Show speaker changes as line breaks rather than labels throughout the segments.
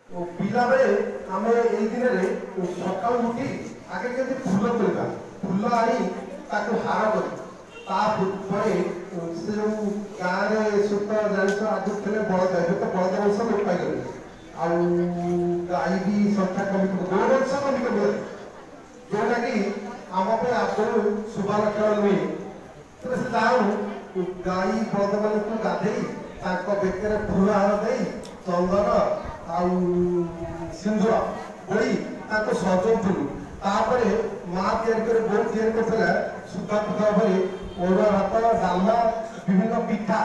पिला बेले आम यही दिन सका उठी आगे के फूल तोड़ा फूल आनी हार कर से जो गाँव में सुत जान आगे थे बलद ए तो बलद वंश लोप पाई गाई भी संख्या कमी गौ वंश कमी कमी जोटा कि आम आगु शुभ लक्षण नुहे तेज से जाऊँ गाई बलद मान गाधे बेकर फूल हार दे चंदन सिंदूर बोली सजाऊलु माँ तैयारी बोल तैयारी सुधा पुधा ओरा भात डालमा विभिन्न पिठा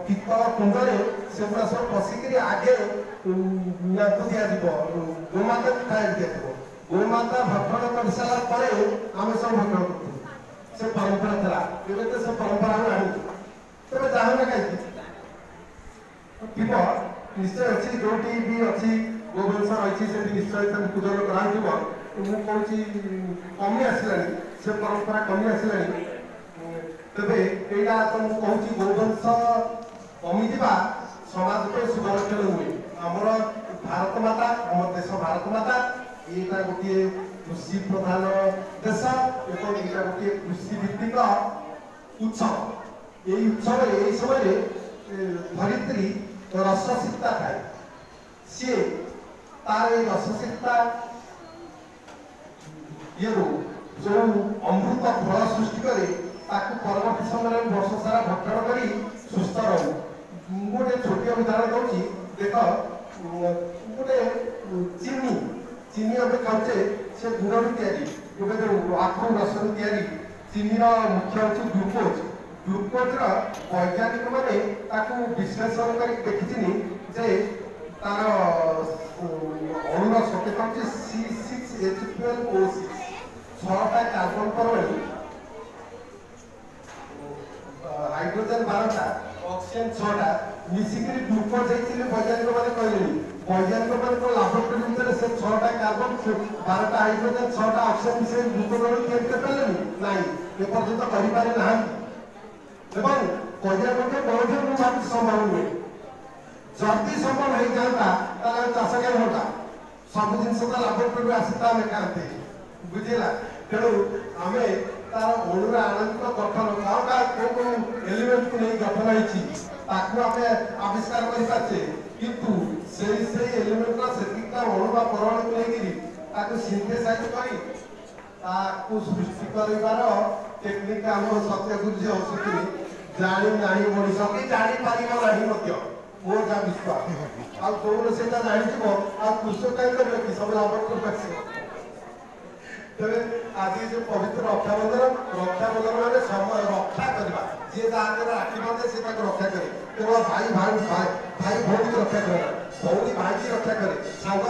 पितल कुंडे से गुड़ा सब पशिक आगे दि गोमाता खाया दिया गोमाता भक्षण कर सारापर आम सब भक्षण करूँ से परंपरा था तो से परंपरा आनी तेज जाऊना कहीं निश्चय अच्छी जो भी अच्छी गोवंश रही से निश्चय पूजन कर कमी आसला से परंपरा कमी आसला तेरे यहाँ तो मुझे कहूँ गोवंश कमीजा समाज को शुभ लक्षण हुए आमर भारत माता आम देश भारत माता यहाँ गोटे कृषि प्रधान देश एवं यहाँ गोटे कृषि भित्तिक उत्सव यही उत्सव यही समय धरित्री रससिक्ता थाए सी तार रससिक्ता ये जो अमृत फल सृष्टि करे परवर्ती समय वर्ष सारा भक्षण कर सुस्थ रहू गोटे छोटे उदाहरण दूसरी देख गोटे चीनी चीनी आम खाऊे से गुड़ तैयारी गोटे जो आखु रस तैयारी चीनी मुख्य हूँ ग्लुकोज ग्लुकोज वैज्ञानिक मैंने विश्लेषण कर देखी जे तार अणुर संकेत हूँ C6H12O6 छटा कार्बन परमाणु हाइड्रोजन 12टा ऑक्सीजन 6टा मिसिक ग्लुकोज वैज्ञानिक मैंने कहले वैज्ञानिक मान लाबोरेटरी भितर से 6टा कार्बन 12टा हाइड्रोजन 6टा ऑक्सीजन मिसे ग्लुकोज तैयारी कर पारे ना एपर्यंत करें ना कहना गोटे बहुत मुझे संभव नुहे जदि संभव हो जाता चाष कहीं होता सब जिन लाबोरेटरी आसता आम खाते बुझेगा तेणु आम तार अणुर आणविक गठन कौ एलिमेंट को नहीं गठन होती आविष्कार करें किंतु से एलिमेंट से अणु परमाणु को लेकिन सिंथेसाइज कर सृष्टि कर टेक्निक आम सत्यगुरु औषधि जानी ना मनीष कि जापर ना मोर जहाँ विश्वास आउन से जानी कृषक कहीं कर सब लाभ तेरे आज जो पवित्र रक्षाबंधन मैंने समय रक्षा करवा जी जहाँ राखी बांधे से रक्षा करे केवल भाई भाई भाई भाई भौणी की रक्षा करे भौणी भाई की रक्षा करे सांग